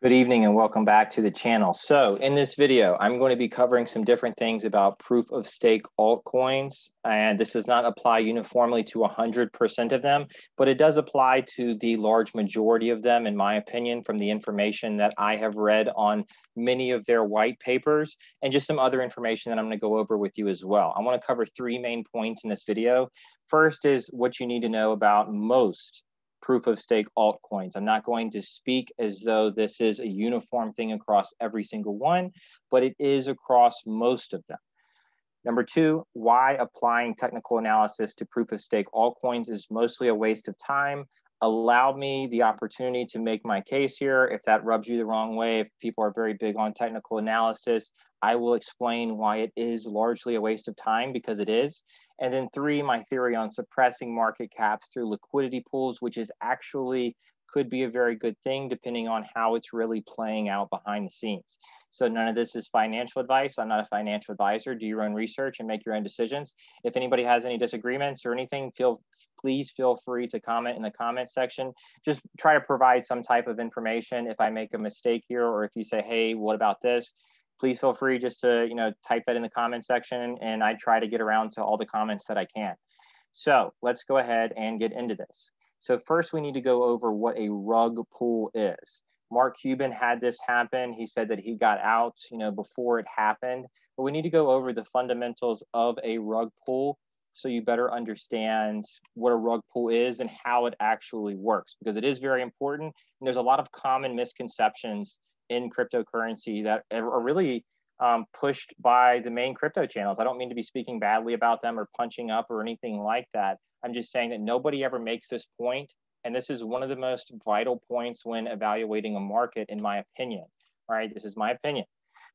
Good evening and welcome back to the channel. So in this video, I'm going to be covering some different things about proof of stake altcoins. And this does not apply uniformly to 100% of them, but it does apply to the large majority of them, in my opinion, from the information that I have read on many of their white papers and just some other information that I'm going to go over with you as well. I want to cover three main points in this video. First is what you need to know about most proof of stake altcoins. I'm not going to speak as though this is a uniform thing across every single one, but it is across most of them. Number two, why applying technical analysis to proof of stake altcoins is mostly a waste of time. Allow me the opportunity to make my case here. If that rubs you the wrong way, if people are very big on technical analysis, I will explain why it is largely a waste of time, because it is. And then three, my theory on suppressing market caps through liquidity pools, which is actually could be a very good thing depending on how it's really playing out behind the scenes. So none of this is financial advice. I'm not a financial advisor. Do your own research and make your own decisions. If anybody has any disagreements or anything, please feel free to comment in the comment section. Just try to provide some type of information. If I make a mistake here, or if you say, hey, what about this? Please feel free just to type that in the comment section, and I try to get around to all the comments that I can. So let's go ahead and get into this. So first we need to go over what a rug pull is. Mark Cuban had this happen. He said that he got out, before it happened, but we need to go over the fundamentals of a rug pull so you better understand what a rug pull is and how it actually works, because it is very important. And there's a lot of common misconceptions in cryptocurrency that are really pushed by the main crypto channels. I don't mean to be speaking badly about them or punching up or anything like that. I'm just saying that nobody ever makes this point, and this is one of the most vital points when evaluating a market, in my opinion. All right, this is my opinion.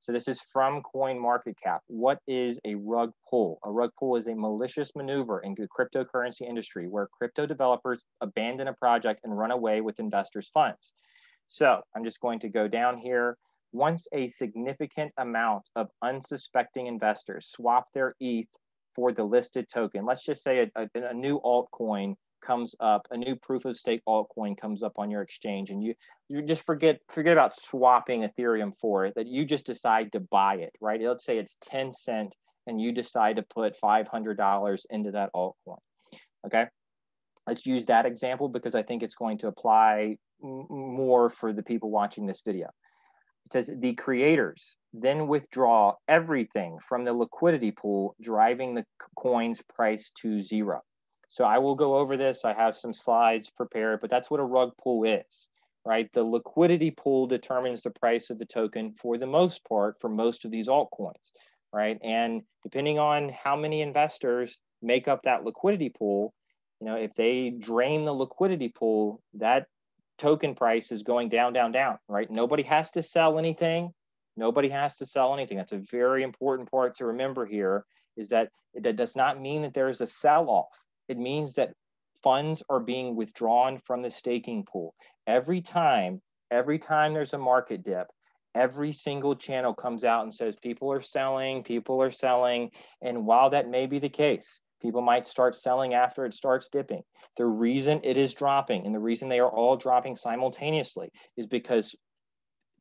So this is from CoinMarketCap. What is a rug pull? A rug pull is a malicious maneuver in the cryptocurrency industry where crypto developers abandon a project and run away with investors' funds. So I'm just going to go down here. Once a significant amount of unsuspecting investors swap their ETH for the listed token, let's just say a new altcoin comes up, a new proof of stake altcoin comes up on your exchange, and you just forget about swapping Ethereum for it, that you just decide to buy it, right? Let's say it's 10 cents and you decide to put $500 into that altcoin, okay? Let's use that example because I think it's going to apply more for the people watching this video. It says the creators then withdraw everything from the liquidity pool, driving the coin's price to zero. So I will go over this. I have some slides prepared, but that's what a rug pull is, right? The liquidity pool determines the price of the token for the most part for most of these altcoins, right? And depending on how many investors make up that liquidity pool, if they drain the liquidity pool, that token price is going down, down, down, right? Nobody has to sell anything. Nobody has to sell anything. That's a very important part to remember here, is that that does not mean that there is a sell-off. It means that funds are being withdrawn from the staking pool. Every time there's a market dip, every single channel comes out and says, people are selling. And while that may be the case, people might start selling after it starts dipping. The reason it is dropping, and the reason they are all dropping simultaneously, is because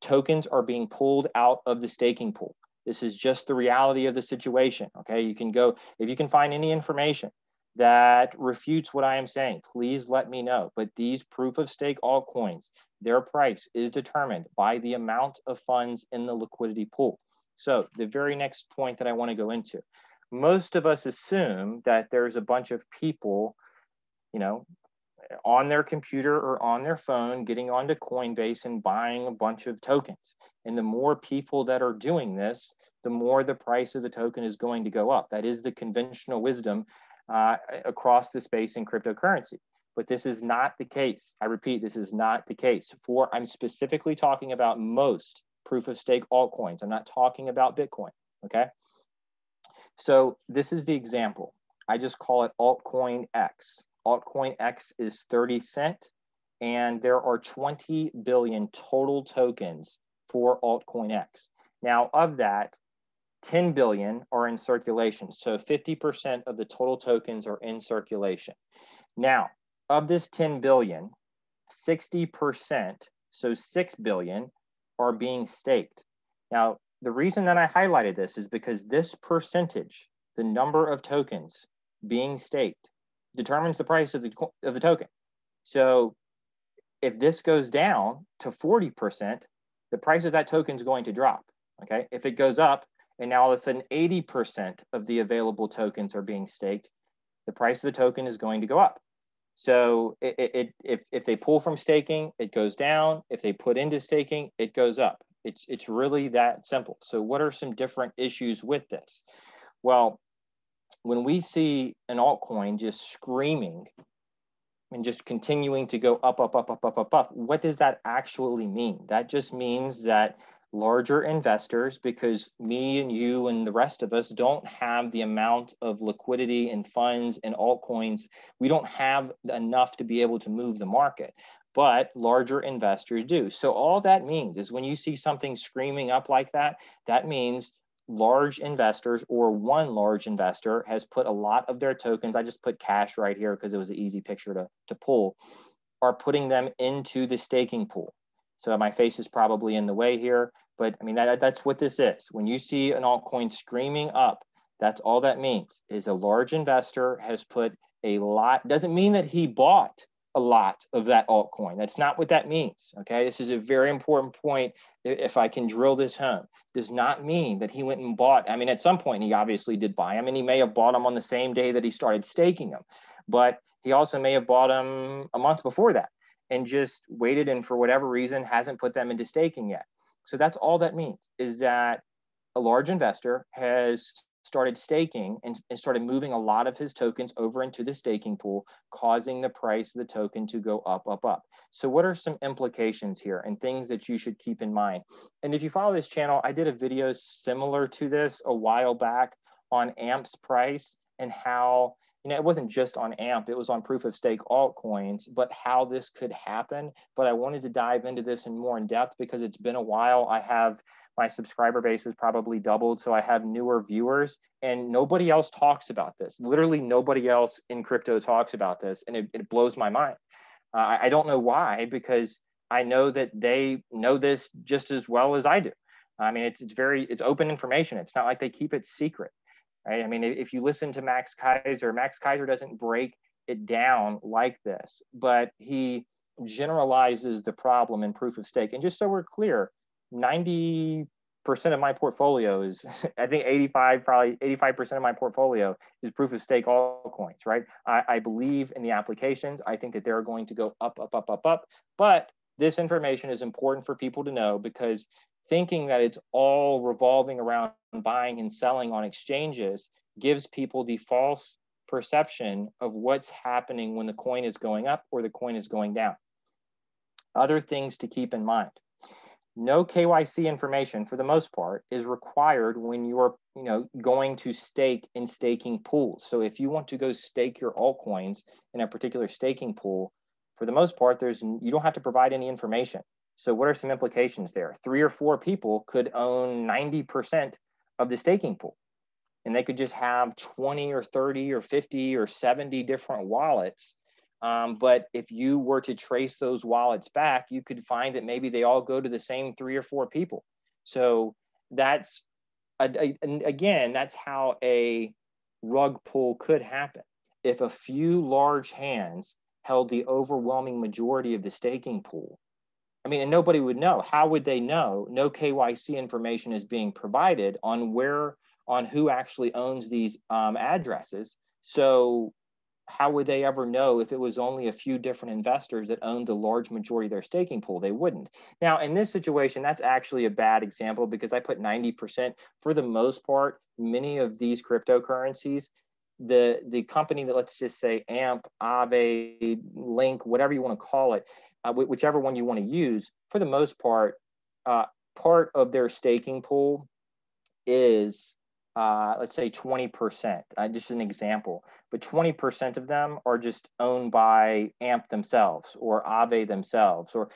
tokens are being pulled out of the staking pool. This is just the reality of the situation, okay? You can go, if you can find any information that refutes what I am saying, please let me know. But these proof of stake altcoins, their price is determined by the amount of funds in the liquidity pool. So the very next point that I want to go into, most of us assume that there's a bunch of people, on their computer or on their phone getting onto Coinbase and buying a bunch of tokens. And the more people that are doing this, the more the price of the token is going to go up. That is the conventional wisdom across the space in cryptocurrency. But this is not the case. I repeat, this is not the case. I'm specifically talking about most proof of stake altcoins. I'm not talking about Bitcoin, okay? So this is the example. I just call it Altcoinx. Altcoinx is 30 cents, and there are 20 billion total tokens for Altcoinx. Now, of that, 10 billion are in circulation. So 50% of the total tokens are in circulation. Now, of this 10 billion, 60%, so 6 billion, are being staked. Now, the reason that I highlighted this is because this percentage, the number of tokens being staked, determines the price of the token. So if this goes down to 40%, the price of that token is going to drop. Okay. If it goes up and now all of a sudden 80% of the available tokens are being staked, the price of the token is going to go up. So if they pull from staking, it goes down. If they put into staking, it goes up. It's really that simple. So what are some different issues with this? Well, when we see an altcoin just screaming and just continuing to go up, up, up, up, up, up, up, what does that actually mean? That just means that larger investors, because me and you and the rest of us don't have the amount of liquidity and funds and altcoins, we don't have enough to be able to move the market, but larger investors do. So all that means is when you see something screaming up like that, that means large investors or one large investor has put a lot of their tokens, I just put cash right here because it was an easy picture to pull, are putting them into the staking pool. So my face is probably in the way here, but I mean, that's what this is. When you see an altcoin screaming up, that's all that means is a large investor has put a lot, doesn't mean that he bought a lot of that altcoin. That's not what that means, okay? This is a very important point. If I can drill this home, does not mean that he went and bought. I mean, at some point he obviously did buy them and he may have bought them on the same day that he started staking them, but he also may have bought them a month before that and just waited and for whatever reason hasn't put them into staking yet. So that's all that means is that a large investor has started staking and started moving a lot of his tokens over into the staking pool, causing the price of the token to go up, up, up. So what are some implications here and things that you should keep in mind? And if you follow this channel, I did a video similar to this a while back on AMP's price and how, you know, it wasn't just on AMP, it was on proof of stake altcoins, but how this could happen. But I wanted to dive into this in more in depth because it's been a while. I have my subscriber base has probably doubled. So I have newer viewers and nobody else talks about this. Literally nobody else in crypto talks about this. And it blows my mind. I don't know why, because I know that they know this just as well as I do. I mean, it's open information. It's not like they keep it secret, right? I mean, if you listen to Max Keiser doesn't break it down like this, but he generalizes the problem in proof of stake. And just so we're clear, 90% of my portfolio is, I think 85% of my portfolio is proof of stake altcoins, right? I believe in the applications. I think that they're going to go up, up, up, up, up. But this information is important for people to know because thinking that it's all revolving around buying and selling on exchanges gives people the false perception of what's happening when the coin is going up or the coin is going down. Other things to keep in mind. No KYC information, for the most part, is required when you're, going to stake in staking pools. So if you want to go stake your altcoins in a particular staking pool, for the most part, you don't have to provide any information. So what are some implications there? 3 or 4 people could own 90% of the staking pool, and they could just have 20 or 30 or 50 or 70 different wallets. But if you were to trace those wallets back, you could find that maybe they all go to the same 3 or 4 people. So that's, again, that's how a rug pull could happen. If a few large hands held the overwhelming majority of the staking pool, I mean, and nobody would know. How would they know? No KYC information is being provided on who actually owns these addresses. So how would they ever know if it was only a few different investors that owned the large majority of their staking pool? They wouldn't. Now, in this situation, that's actually a bad example because I put 90%. For the most part, many of these cryptocurrencies, the company that, let's just say AMP, Aave, Link, whatever you want to call it, whichever one you want to use, for the most part, part of their staking pool is let's say 20%, just an example, but 20% of them are just owned by AMP themselves or Aave themselves, or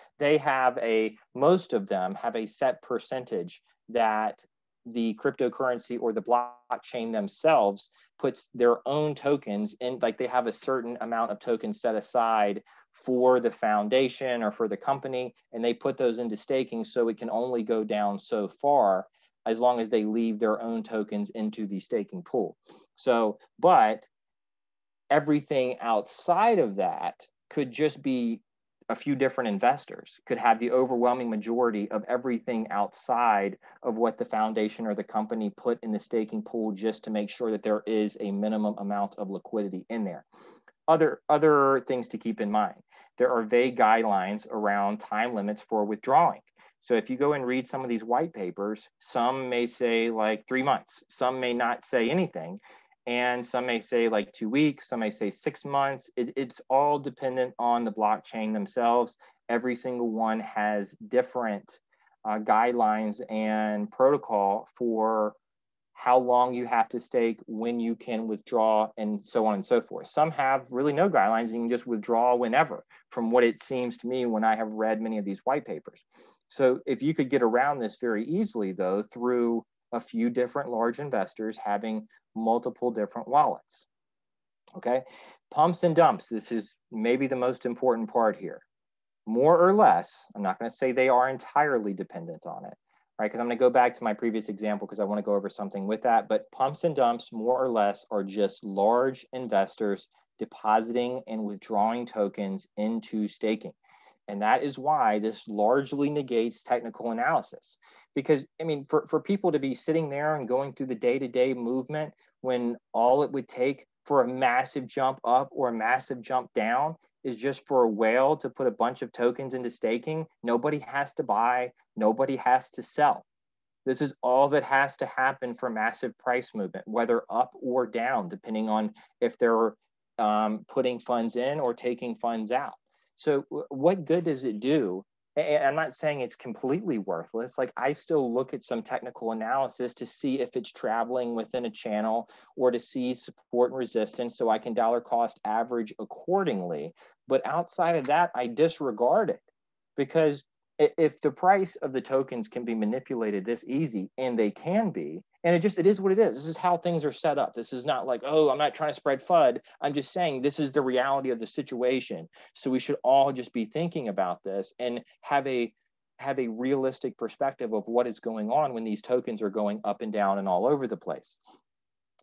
most of them have a set percentage that the cryptocurrency or the blockchain themselves puts their own tokens in, like they have a certain amount of tokens set aside for the foundation or for the company, and they put those into staking so it can only go down so far as long as they leave their own tokens into the staking pool. So, but everything outside of that could just be a few different investors, could have the overwhelming majority of everything outside of what the foundation or the company put in the staking pool, just to make sure that there is a minimum amount of liquidity in there. Other things to keep in mind. There are vague guidelines around time limits for withdrawing. So if you go and read some of these white papers, some may say like 3 months, some may not say anything, and some may say like 2 weeks, some may say 6 months. It's all dependent on the blockchain themselves. Every single one has different guidelines and protocol for how long you have to stake, when you can withdraw, and so on and so forth. Some have really no guidelines. You can just withdraw whenever, from what it seems to me when I have read many of these white papers. So if you could get around this very easily, though, through a few different large investors having multiple different wallets. Okay, pumps and dumps. This is maybe the most important part here. More or less, I'm not going to say they are entirely dependent on it, right? Because I'm going to go back to my previous example because I want to go over something with that. But pumps and dumps, more or less, are just large investors depositing and withdrawing tokens into staking. And that is why this largely negates technical analysis. Because, I mean, for people to be sitting there and going through the day-to-day movement, when all it would take for a massive jump up or a massive jump down is just for a whale to put a bunch of tokens into staking, nobody has to buy, nobody has to sell. This is all that has to happen for massive price movement, whether up or down, depending on if they're putting funds in or taking funds out. So what good does it do? And I'm not saying it's completely worthless. Like, I still look at some technical analysis to see if it's traveling within a channel or to see support and resistance so I can dollar cost average accordingly. But outside of that, I disregard it, because if the price of the tokens can be manipulated this easy, and they can be, and it is what it is. This is how things are set up. This is not like, oh, I'm not trying to spread FUD. I'm just saying this is the reality of the situation. So we should all just be thinking about this and have a realistic perspective of what is going on when these tokens are going up and down and all over the place.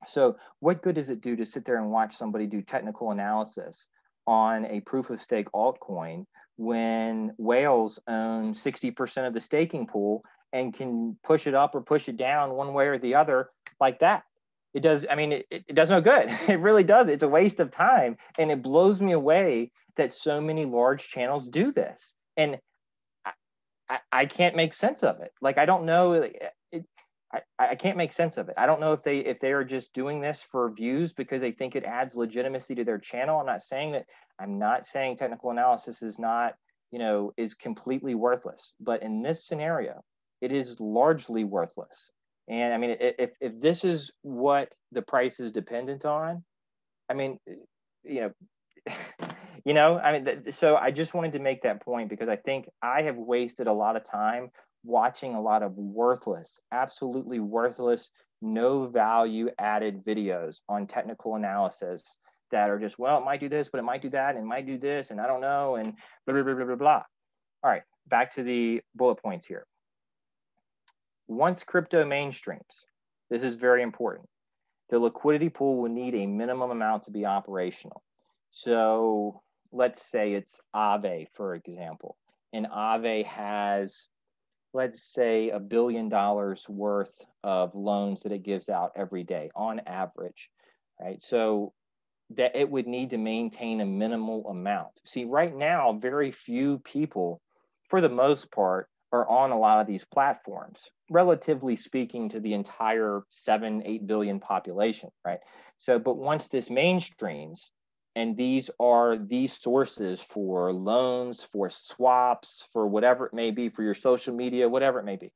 So what good does it do to sit there and watch somebody do technical analysis on a proof of stake altcoin when whales own 60% of the staking pool and can push it up or push it down one way or the other like that? It does. I mean, it does no good. It really does. It's a waste of time. And it blows me away that so many large channels do this. And I can't make sense of it. Like, I don't know. I can't make sense of it. I don't know if they are just doing this for views because they think it adds legitimacy to their channel. I'm not saying technical analysis is not, is completely worthless, but in this scenario, it is largely worthless. And I mean, if this is what the price is dependent on, I mean, so I just wanted to make that point because I think I have wasted a lot of time watching a lot of worthless, absolutely worthless, no value added videos on technical analysis that are just, well, it might do this, but it might do that, and it might do this, and I don't know, and blah, blah, blah, blah, blah, blah. All right, back to the bullet points here. Once crypto mainstreams, this is very important, the liquidity pool will need a minimum amount to be operational. So let's say it's Aave, for example, and Aave has, let's say, $1 billion worth of loans that it gives out every day on average, right? So that it would need to maintain a minimal amount. See, right now, very few people, for the most part, are on a lot of these platforms, relatively speaking to the entire 7-8 billion population, right? So, but once this mainstreams, and these are these sources for loans, for swaps, for whatever it may be, for your social media, whatever it may be,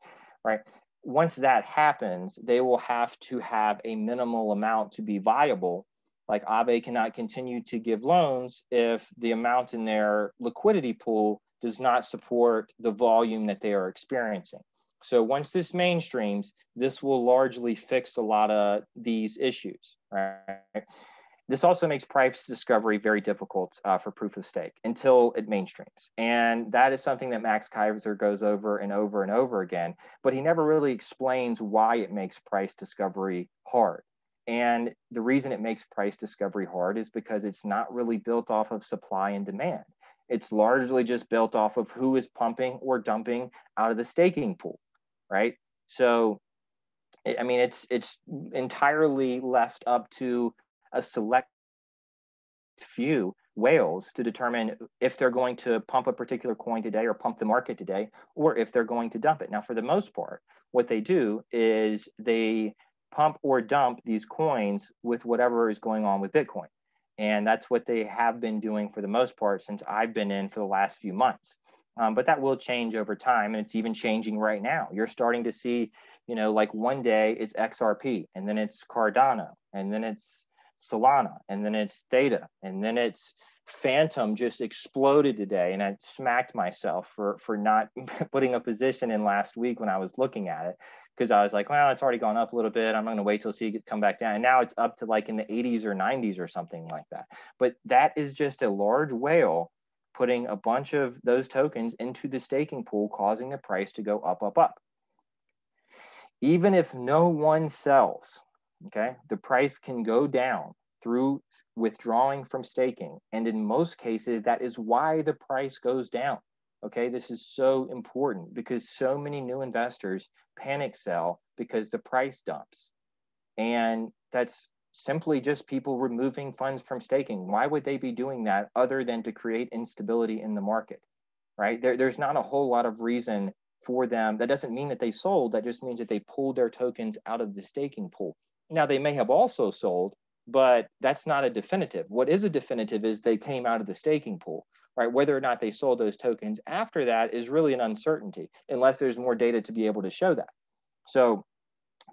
right? Once that happens, they will have to have a minimal amount to be viable. Like, Aave cannot continue to give loans if the amount in their liquidity pool does not support the volume that they are experiencing. So once this mainstreams, this will largely fix a lot of these issues, right? This also makes price discovery very difficult for proof of stake until it mainstreams. And that is something that Max Kaiser goes over and over and over again, but he never really explains why it makes price discovery hard. And the reason it makes price discovery hard is because it's not really built off of supply and demand. It's largely just built off of who is pumping or dumping out of the staking pool, right? So, I mean, it's entirely left up to a select few whales to determine if they're going to pump a particular coin today or pump the market today, or if they're going to dump it. Now, for the most part, what they do is they pump or dump these coins with whatever is going on with Bitcoin. And that's what they have been doing for the most part since I've been in for the last few months. But that will change over time, and it's even changing right now. You're starting to see, you know, like one day it's XRP, and then it's Cardano, and then it's Solana, and then it's Theta, and then it's Phantom just exploded today, and I smacked myself for not putting a position in last week when I was looking at it, because I was like, well, it's already gone up a little bit. I'm going to wait till see it come back down. And now it's up to like in the 80s or 90s or something like that. But that is just a large whale putting a bunch of those tokens into the staking pool, causing the price to go up, up, up. Even if no one sells, okay, the price can go down through withdrawing from staking. And in most cases, that is why the price goes down. Okay, this is so important because so many new investors panic sell because the price dumps. And that's simply just people removing funds from staking. Why would they be doing that other than to create instability in the market, right? There's not a whole lot of reason for them. That doesn't mean that they sold. That just means that they pulled their tokens out of the staking pool. Now, they may have also sold, but that's not a definitive. What is a definitive is they came out of the staking pool, right? Whether or not they sold those tokens after that is really an uncertainty, unless there's more data to be able to show that. So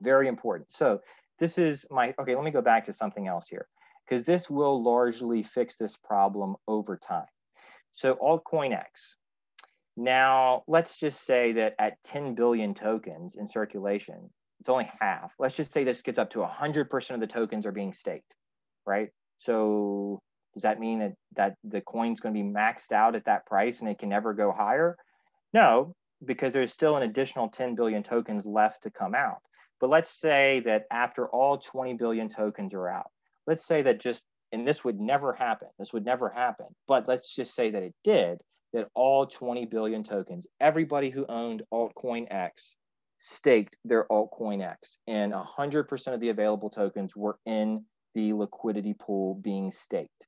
very important. So this is my, okay, let me go back to something else here, because this will largely fix this problem over time. So Altcoinx. Now, let's just say that at 10 billion tokens in circulation, it's only half. Let's just say this gets up to 100% of the tokens are being staked, right? So does that mean that the coin's going to be maxed out at that price and it can never go higher? No, because there's still an additional 10 billion tokens left to come out. But let's say that after all 20 billion tokens are out, let's say that just, and this would never happen, but let's just say that it did, that all 20 billion tokens, everybody who owned Altcoinx staked their Altcoinx, and 100% of the available tokens were in the liquidity pool being staked.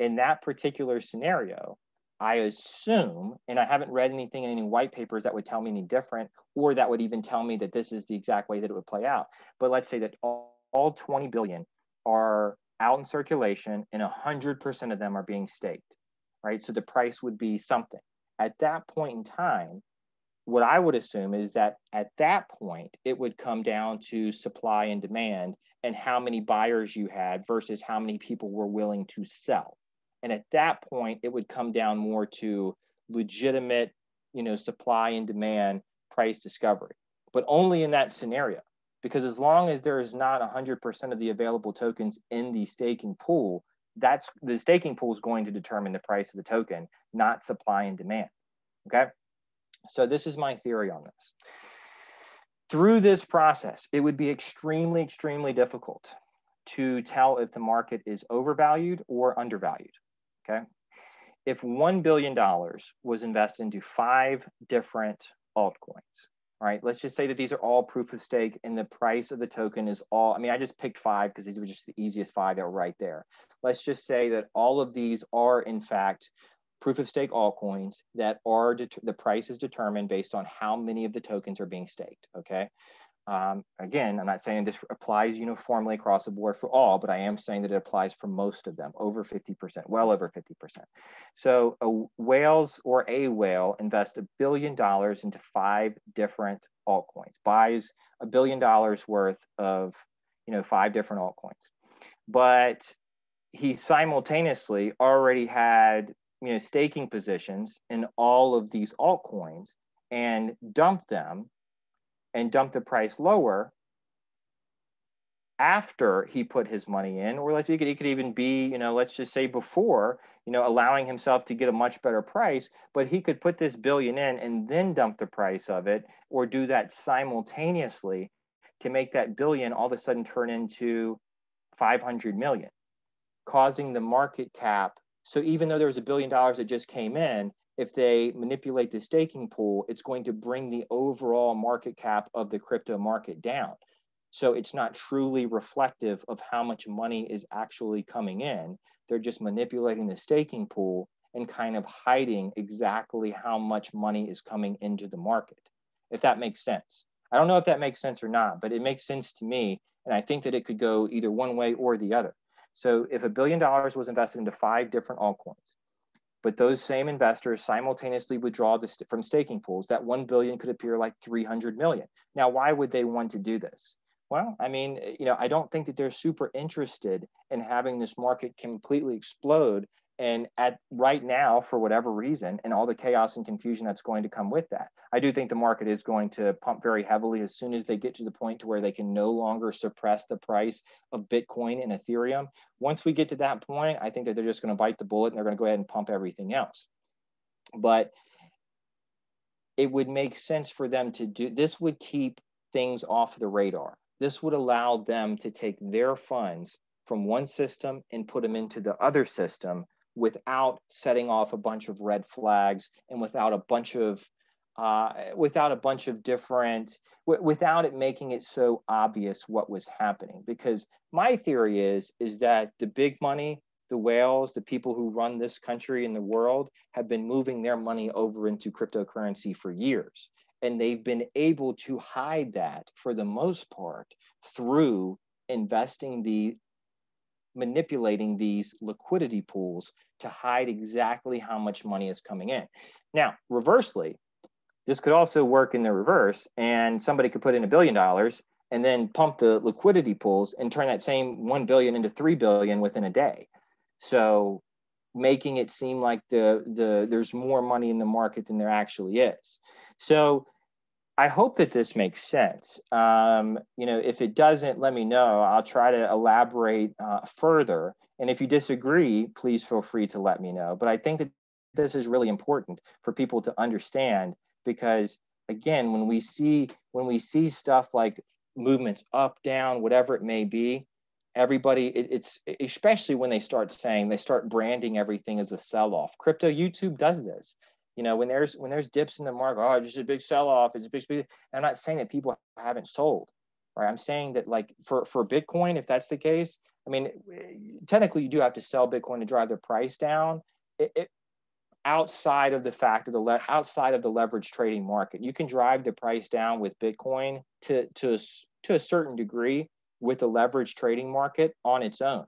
In that particular scenario, I assume, and I haven't read anything in any white papers that would tell me any different, or that would even tell me that this is the exact way that it would play out. But let's say that all 20 billion are out in circulation and 100% of them are being staked, right? So the price would be something. At that point in time, what I would assume is that at that point, it would come down to supply and demand and how many buyers you had versus how many people were willing to sell. And at that point, it would come down more to legitimate, you know, supply and demand price discovery, but only in that scenario. Because as long as there is not 100% of the available tokens in the staking pool, that's the staking pool is going to determine the price of the token, not supply and demand. Okay. So this is my theory on this. Through this process, it would be extremely, extremely difficult to tell if the market is overvalued or undervalued. Okay. If $1 billion was invested into 5 different altcoins, right? Let's just say that these are all proof of stake and the price of the token is all, I mean, I just picked 5 because these were just the easiest 5 that were right there. Let's just say that all of these are in fact proof of stake altcoins that are, the price is determined based on how many of the tokens are being staked, okay? Again, I'm not saying this applies uniformly across the board for all, but I am saying that it applies for most of them, over 50%, well over 50%. So a whale invests $1 billion into 5 different altcoins, buys $1 billion worth of, you know, 5 different altcoins. But he simultaneously already had, you know, staking positions in all of these altcoins and dumped them and dump the price lower after he put his money in, or it could even be, you know, let's just say before, you know, allowing himself to get a much better price, but he could put this billion in and then dump the price of it, or do that simultaneously to make that billion all of a sudden turn into 500 million, causing the market cap. So even though there's $1 billion that just came in, if they manipulate the staking pool, it's going to bring the overall market cap of the crypto market down. So it's not truly reflective of how much money is actually coming in. They're just manipulating the staking pool and kind of hiding exactly how much money is coming into the market, if that makes sense. I don't know if that makes sense or not, but it makes sense to me. And I think that it could go either one way or the other. So if $1 billion was invested into 5 different altcoins, but those same investors simultaneously withdraw from staking pools, that 1 billion could appear like 300 million. Now, why would they want to do this? Well, I mean, you know, I don't think that they're super interested in having this market completely explode. And right now, for whatever reason, and all the chaos and confusion that's going to come with that, I do think the market is going to pump very heavily as soon as they get to the point to where they can no longer suppress the price of Bitcoin and Ethereum. Once we get to that point, I think that they're just going to bite the bullet and they're going to go ahead and pump everything else. But it would make sense for them to do this. Would keep things off the radar. This would allow them to take their funds from one system and put them into the other system without setting off a bunch of red flags and without it making it so obvious what was happening. Because my theory is that the big money, the whales, the people who run this country and the world have been moving their money over into cryptocurrency for years. And they've been able to hide that for the most part through manipulating these liquidity pools to hide exactly how much money is coming in. Now, reversely, this could also work in the reverse, and somebody could put in $1 billion and then pump the liquidity pools and turn that same 1 billion into 3 billion within a day. So making it seem like there's more money in the market than there actually is. So I hope that this makes sense. You know, if it doesn't, let me know. I'll try to elaborate further. And if you disagree, please feel free to let me know. But I think that this is really important for people to understand, because again, when we see stuff like movements up, down, whatever it may be, everybody, it's especially when they start branding everything as a sell-off. Crypto YouTube does this. You know, when there's dips in the market, oh, it's just a big sell-off. It's a big. I'm not saying that people haven't sold, right? I'm saying that, like, for Bitcoin, if that's the case, I mean, technically you do have to sell Bitcoin to drive the price down. Outside of the fact of outside of the leverage trading market, you can drive the price down with Bitcoin to a certain degree with the leverage trading market on its own,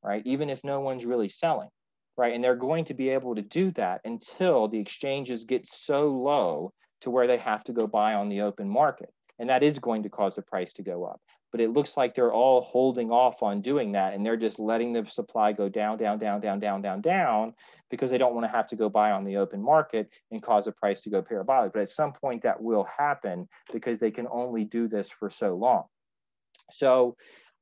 right? Even if no one's really selling. Right. And they're going to be able to do that until the exchanges get so low to where they have to go buy on the open market. And that is going to cause the price to go up. But it looks like they're all holding off on doing that. And they're just letting the supply go down, down, down, down, down, down, down, because they don't want to have to go buy on the open market and cause the price to go parabolic. But at some point that will happen, because they can only do this for so long. So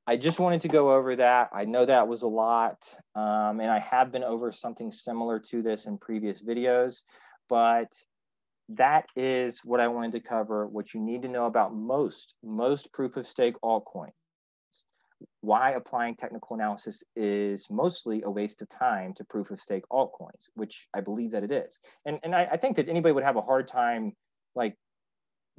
I just wanted to go over that. I know that was a lot, and I have been over something similar to this in previous videos, but that is what I wanted to cover, what you need to know about most proof of stake altcoins, why applying technical analysis is mostly a waste of time to proof of stake altcoins, which I believe that it is. And I think that anybody would have a hard time, like,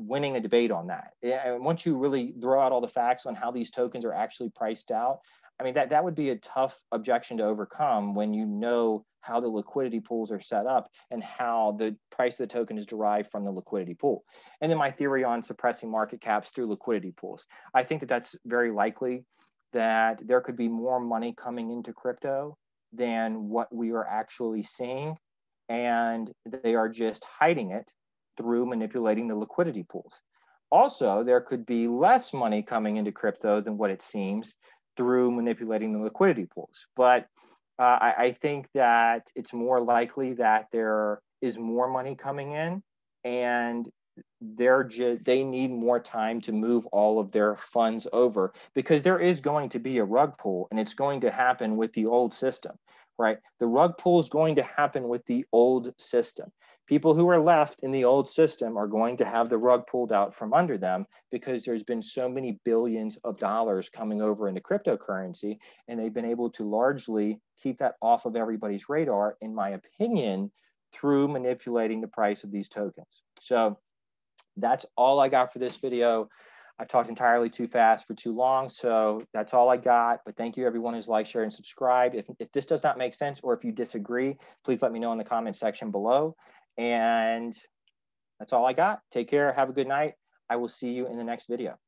winning a debate on that. And once you really throw out all the facts on how these tokens are actually priced out, I mean, that would be a tough objection to overcome when you know how the liquidity pools are set up and how the price of the token is derived from the liquidity pool. And then my theory on suppressing market caps through liquidity pools. I think that that's very likely, that there could be more money coming into crypto than what we are actually seeing. And they are just hiding it through manipulating the liquidity pools. Also, there could be less money coming into crypto than what it seems through manipulating the liquidity pools. But I think that it's more likely that there is more money coming in, and they need more time to move all of their funds over, because there is going to be a rug pull, and it's going to happen with the old system, right? The rug pull is going to happen with the old system. People who are left in the old system are going to have the rug pulled out from under them, because there's been so many billions of dollars coming over into cryptocurrency, and they've been able to largely keep that off of everybody's radar, in my opinion, through manipulating the price of these tokens. So that's all I got for this video. I've talked entirely too fast for too long, so that's all I got. But thank you everyone who's liked, shared, and subscribed. If this does not make sense, or if you disagree, please let me know in the comment section below. And that's all I got. Take care. Have a good night. I will see you in the next video.